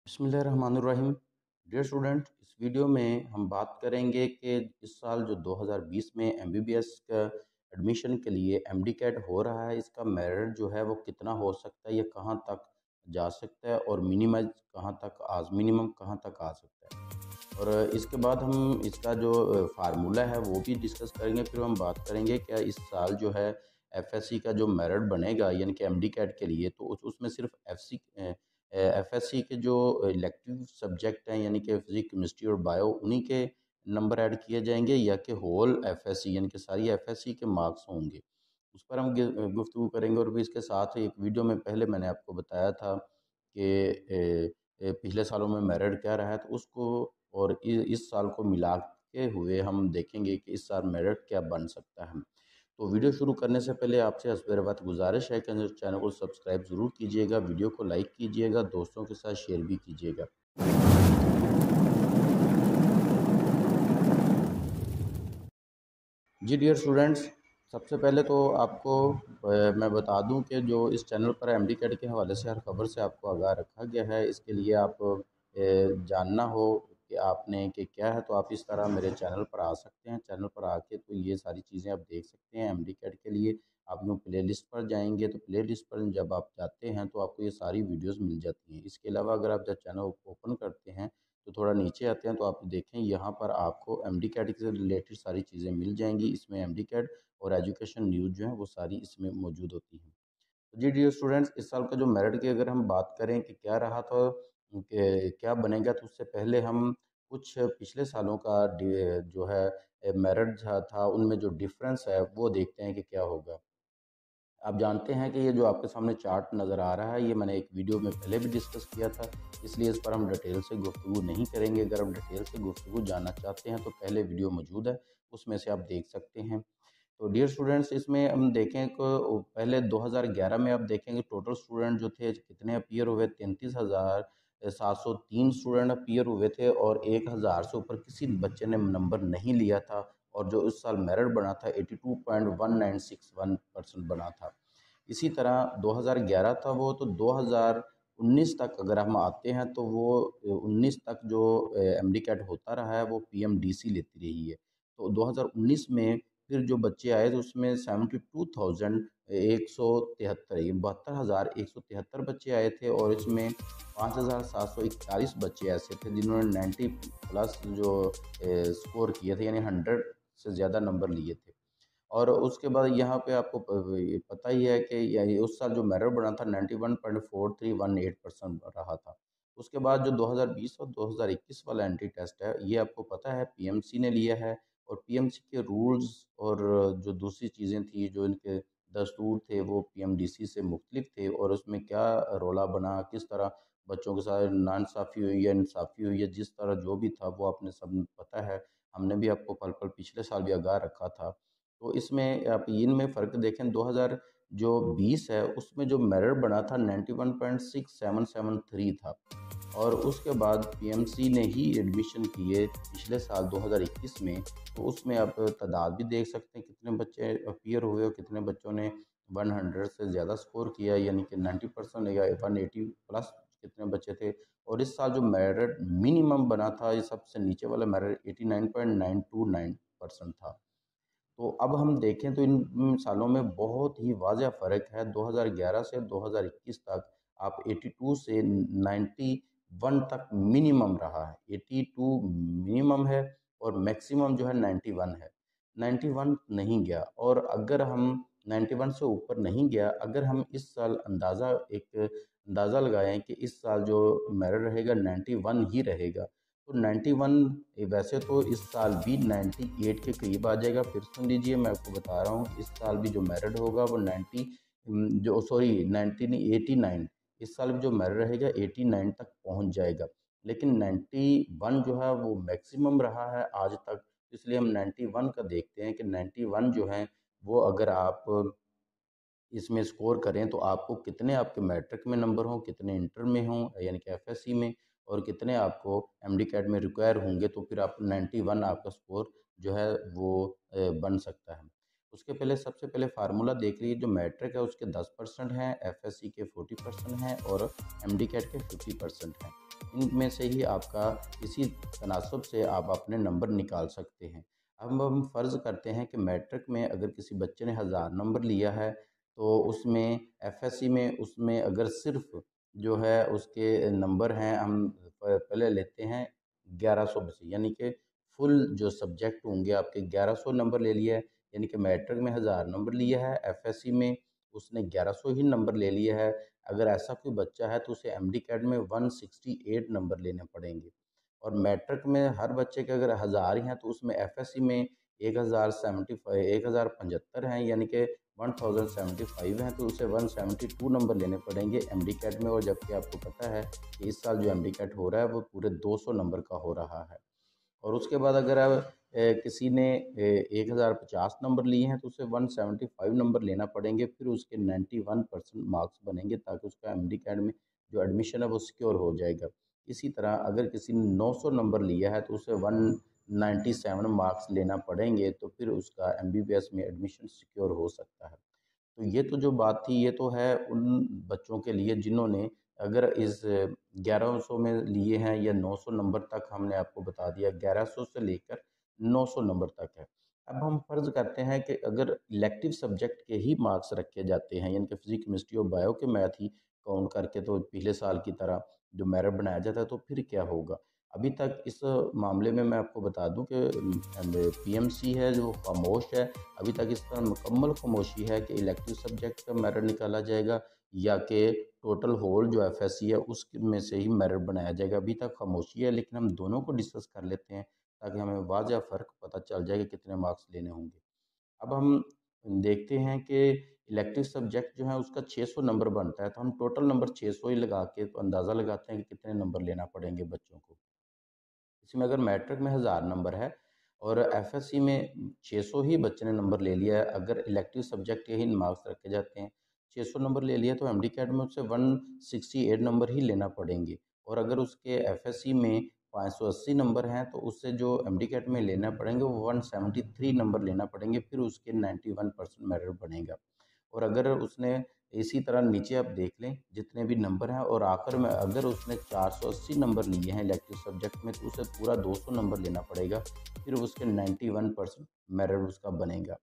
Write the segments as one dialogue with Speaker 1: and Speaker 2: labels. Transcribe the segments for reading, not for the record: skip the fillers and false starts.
Speaker 1: बिस्मिल्लाहिर्रहमानिर्रहीम। Dear student, इस video में हम बात करेंगे कि इस साल जो 2020 में एमबीबीएस का एडमिशन के लिए एमडी कैट हो रहा है, इसका मेरिट जो है वो कितना हो सकता है, ये कहाँ तक जा सकता है और मिनिमम कहाँ तक आ सकता है। और इसके बाद हम इसका जो फार्मूला है वो भी डिस्कस करेंगे। फिर हम बात करेंगे क्या इस साल जो है एफएससी का जो मेरिट बनेगा यानी कि एमडी कैट के लिए, तो उसमें सिर्फ एफएससी के जो इलेक्टिव सब्जेक्ट हैं यानी कि फिजिक्स, केमिस्ट्री और बायो, उन्हीं के नंबर ऐड किए जाएंगे या कि होल एफएससी यानी कि सारी एफएससी के मार्क्स होंगे। उस पर हम गुफ्तगू करेंगे। और भी इसके साथ एक वीडियो में पहले मैंने आपको बताया था कि पिछले सालों में मेरिट क्या रहा है, तो उसको और इस साल को मिला के हुए हम देखेंगे कि इस साल मेरिट क्या बन सकता है। तो वीडियो शुरू करने से पहले आपसे हस्बेरवत गुजारिश है कि चैनल को सब्सक्राइब ज़रूर कीजिएगा, वीडियो को लाइक कीजिएगा, दोस्तों के साथ शेयर भी कीजिएगा। जी डियर स्टूडेंट्स, सबसे पहले तो आपको मैं बता दूं कि जो इस चैनल पर एमडी कैट के हवाले से हर खबर से आपको आगाह रखा गया है, इसके लिए आप जानना हो कि आपने कि क्या है, तो आप इस तरह मेरे चैनल पर आ सकते हैं। चैनल पर आके तो ये सारी चीज़ें आप देख सकते हैं। एमडी कैट के लिए आप यूँ प्ले लिस्ट पर जाएंगे तो प्ले लिस्ट पर जब आप जाते हैं तो आपको ये सारी वीडियोज़ मिल जाती हैं। इसके अलावा अगर आप जब चैनल ओपन करते हैं तो थोड़ा नीचे आते हैं तो आप देखें यहाँ पर आपको एमडी कैट से रिलेटेड सारी चीज़ें मिल जाएंगी। इसमें एमडी कैट और एजुकेशन न्यूज़ जो है वो सारी इसमें मौजूद होती हैं। तो जी डियर स्टूडेंट्स, इस साल का जो मेरिट की अगर हम बात करें कि क्या रहा था कि क्या बनेगा, तो उससे पहले हम कुछ पिछले सालों का जो है मेरिट था उनमें जो डिफरेंस है वो देखते हैं कि क्या होगा। आप जानते हैं कि ये जो आपके सामने चार्ट नज़र आ रहा है, ये मैंने एक वीडियो में पहले भी डिस्कस किया था, इसलिए इस पर हम डिटेल से गुफ्तगू नहीं करेंगे। अगर आप डिटेल से गुफ्तगू जानना चाहते हैं तो पहले वीडियो मौजूद है, उसमें से आप देख सकते हैं। तो डियर स्टूडेंट्स, इसमें हम देखें कि पहले 2011 में आप देखेंगे टोटल स्टूडेंट जो थे कितने अपीयर हुए, 33,703 स्टूडेंट अपीयर हुए थे और 1,000 से ऊपर किसी बच्चे ने नंबर नहीं लिया था। और जो इस साल मेरिट बना था 82.1961% बना था। इसी तरह 2011 था वो, तो 2019 तक अगर हम आते हैं तो वो 19 तक जो एमडी कैट होता रहा है वो पीएमडीसी लेती रही है। तो 2019 में फिर जो बच्चे आए तो उसमें 72,173 ये 72,173 बच्चे आए थे और इसमें 5,741 बच्चे ऐसे थे जिन्होंने 90 प्लस जो स्कोर किए थे यानी 100 से ज़्यादा नंबर लिए थे। और उसके बाद यहाँ पे आपको पता ही है कि उस साल जो मेरिट बना था 91.4318% रहा था। उसके बाद जो 2020 और 2021 वाला एंट्री टेस्ट है, ये आपको पता है पीएमसी ने लिया है। और पीएमसी के रूल्स और जो दूसरी चीज़ें थी, जो इनके दस्तूर थे, वो पीएमडीसी से मुख्तलिफ थे। और उसमें क्या रोला बना, किस तरह बच्चों के साथ नाइंसाफ़ी हुई या इंसाफ़ी हुई है, जिस तरह जो भी था वो आपने सब पता है। हमने भी आपको पल पल पिछले साल भी आगाह रखा था। तो इसमें आप इनमें फ़र्क देखें, 2020 है उसमें जो मेरिट बना था 91.6773 था। और उसके बाद पीएमसी ने ही एडमिशन किए पिछले साल 2021 में। तो उसमें आप तादाद भी देख सकते हैं कितने बच्चे अपीयर हुए और कितने बच्चों ने 100 से ज़्यादा स्कोर किया यानी कि 90% या 180 प्लस कितने बच्चे थे। और इस साल जो मेरिट मिनिमम बना था, ये सबसे नीचे वाला मेरिट 89.929% था। तो अब हम देखें तो इन सालों में बहुत ही वाज़ह फ़र्क है। 2011 से 2021 तक आप 82 से 91 तक मिनिमम रहा है। 82 मिनिमम है और मैक्सिमम जो है 91 है। 91 नहीं गया। और अगर हम 91 से ऊपर नहीं गया, अगर हम इस साल अंदाज़ा लगाएं कि इस साल जो मेरिट रहेगा 91 ही रहेगा, तो 91 वैसे तो इस साल भी 98 के करीब आ जाएगा। फिर सुन लीजिए, मैं आपको बता रहा हूँ इस साल भी जो मेरिट होगा वो 90 जो सॉरी 89 इस साल भी जो मेरिट रहेगा 89 तक पहुँच जाएगा। लेकिन 91 जो है वो मैक्सिमम रहा है आज तक। इसलिए हम 91 का देखते हैं कि 91 जो है वो अगर आप इसमें स्कोर करें तो आपको कितने आपके मैट्रिक में नंबर हों, कितने इंटर में हों यानी कि एफएससी में, और कितने आपको एमडी कैट में रिक्वायर होंगे, तो फिर आप 91 आपका स्कोर जो है वो बन सकता है। उसके पहले सबसे पहले फार्मूला देख लीजिए, जो मैट्रिक है उसके 10% हैं, एफएससी के 40% हैं और एमडी कैट के 50% हैं। इनमें से ही आपका इसी तनासब से आप अपने नंबर निकाल सकते हैं। अब हम फ़र्ज़ करते हैं कि मैट्रिक में अगर किसी बच्चे ने 1000 नंबर लिया है, तो उसमें एफएससी में उसमें अगर सिर्फ जो है उसके नंबर हैं, हम पहले लेते हैं 1100 में से, यानी कि फुल जो सब्जेक्ट होंगे आपके 1100 नंबर ले लिया है, यानी कि मैट्रिक में 1000 नंबर लिया है, एफएससी में उसने 1100 ही नंबर ले लिया है। अगर ऐसा कोई बच्चा है तो उसे एमडी कैट में 168 नंबर लेने पड़ेंगे। और मैट्रिक में हर बच्चे के अगर 1000 ही हैं तो उसमें एफएससी में 1075 हैं, यानी कि 1075 हैं, तो उसे 172 नंबर लेने पड़ेंगे एमडी कैट में। और जबकि आपको पता है कि इस साल जो एमडी कैट हो रहा है वो पूरे 200 नंबर का हो रहा है। और उसके बाद अगर अब किसी ने 1050 नंबर लिए हैं तो उसे 175 नंबर लेना पड़ेंगे, फिर उसके 91% मार्क्स बनेंगे, ताकि उसका एमडी कैट में जो एडमिशन है वो सिक्योर हो जाएगा। इसी तरह अगर किसी ने 900 नंबर लिया है तो उसे 197 मार्क्स लेना पड़ेंगे, तो फिर उसका एमबीबीएस में एडमिशन सिक्योर हो सकता है। तो ये तो जो बात थी ये तो है उन बच्चों के लिए जिन्होंने अगर इस 1100 में लिए हैं, या 900 नंबर तक हमने आपको बता दिया, 1100 से लेकर 900 नंबर तक है। अब हम फ़र्ज़ करते हैं कि अगर इलेक्टिव सब्जेक्ट के ही मार्क्स रखे जाते हैं, यानी कि फिजिक्स, केमिस्ट्री और बायो के मैथ ही काउंट करके, तो पिछले साल की तरह जो मेरिट बनाया जाता है, तो फिर क्या होगा? अभी तक इस मामले में मैं आपको बता दूं कि पीएमसी है जो खामोश है। अभी तक इस पर मुकम्मल खामोशी है कि इलेक्टिव सब्जेक्ट का मेरिट निकाला जाएगा या कि टोटल होल जो एफएससी है उसमें से ही मेरिट बनाया जाएगा। अभी तक खामोशी है, लेकिन हम दोनों को डिस्कस कर लेते हैं ताकि हमें वाज़ह फ़र्क पता चल जाए कि कितने मार्क्स लेने होंगे। अब हम देखते हैं कि इलेक्टिव सब्जेक्ट जो है उसका 600 नंबर बनता है, तो हम टोटल नंबर 600 ही लगा के तो अंदाज़ा लगाते हैं कि कितने नंबर लेना पड़ेंगे बच्चों को। इसमें अगर मैट्रिक में 1000 नंबर है और एफएससी में 600 ही बच्चे ने नंबर ले लिया है, अगर इलेक्टिव सब्जेक्ट के ही मार्क्स रखे जाते हैं, 600 नंबर ले लिया, तो एमडी कैट में उससे 168 नंबर ही लेना पड़ेंगे। और अगर उसके एफएससी में 580 नंबर हैं तो उससे जो एमडी कैट में लेना पड़ेंगे वो 173 नंबर लेना पड़ेंगे, फिर उसके 91% मेरिट बनेगा। और अगर उसने इसी तरह नीचे आप देख लें जितने भी नंबर हैं, और आखिर में अगर उसने 480 नंबर लिए हैं इलेक्टिव सब्जेक्ट में, तो उसे पूरा 200 नंबर लेना पड़ेगा, फिर उसके 91% मेरिट उसका बनेगा।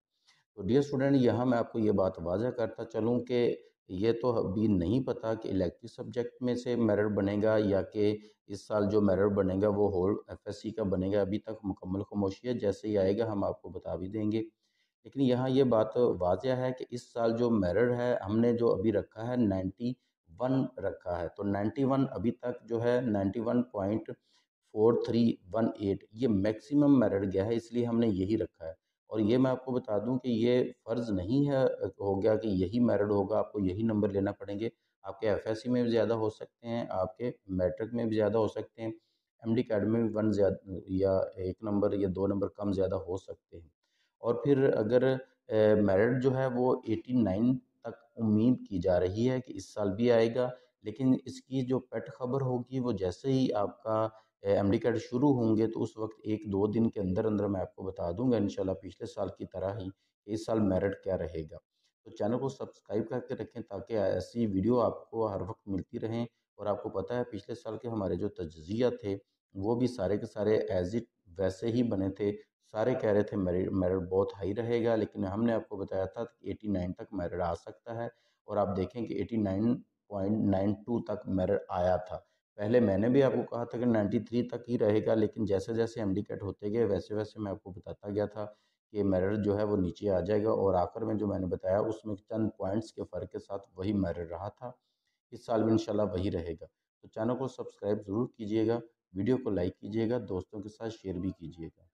Speaker 1: तो डियर स्टूडेंट, यहाँ मैं आपको ये बात वाज़ह करता चलूँ कि ये तो अभी नहीं पता कि इलेक्टिव सब्जेक्ट में से मेरिट बनेगा या कि इस साल जो मेरिट बनेगा वो होल एफएससी का बनेगा। अभी तक मुकम्मल खामोशी है, जैसे ही आएगा हम आपको बता भी देंगे। लेकिन यहाँ ये बात वाज़ह है कि इस साल जो मेरिट है हमने जो अभी रखा है 91 रखा है, तो 91 अभी तक जो है 91.4318 ये मैक्सिमम मेरिट गया है, इसलिए हमने यही रखा है। और ये मैं आपको बता दूं कि ये फ़र्ज़ नहीं है हो गया कि यही मेरिट होगा, आपको यही नंबर लेना पड़ेंगे। आपके एफएससी में भी ज़्यादा हो सकते हैं, आपके मैट्रिक में भी ज़्यादा हो सकते हैं, एमडी कैड में भी 1 ज़्यादा या 1 नंबर या 2 नंबर कम ज़्यादा हो सकते हैं। और फिर अगर मेरिट जो है वो 89 तक उम्मीद की जा रही है कि इस साल भी आएगा। लेकिन इसकी जो पेट खबर होगी वो जैसे ही आपका एमडी कैट शुरू होंगे तो उस वक्त 1-2 दिन के अंदर अंदर मैं आपको बता दूंगा इंशाल्लाह, पिछले साल की तरह ही इस साल मेरिट क्या रहेगा। तो चैनल को सब्सक्राइब करके रखें ताकि ऐसी वीडियो आपको हर वक्त मिलती रहें। और आपको पता है पिछले साल के हमारे जो तज्ज़िया थे वो भी सारे के सारे एज इट वैसे ही बने थे। सारे कह रहे थे मेरिट मेरिट बहुत हाई रहेगा, लेकिन हमने आपको बताया था कि 89 तक मेरिट आ सकता है। और आप देखें कि 89.92 तक मेरिट आया था। पहले मैंने भी आपको कहा था कि 93 तक ही रहेगा, लेकिन जैसे जैसे एमडी कैट होते गए वैसे वैसे मैं आपको बताता गया था कि मेरिट जो है वो नीचे आ जाएगा, और आखिर में जो मैंने बताया उसमें चंद पॉइंट्स के फ़र्क के साथ वही मेरिट रहा था। इस साल भी इंशाल्लाह वही रहेगा। तो चैनल को सब्सक्राइब ज़रूर कीजिएगा, वीडियो को लाइक कीजिएगा, दोस्तों के साथ शेयर भी कीजिएगा।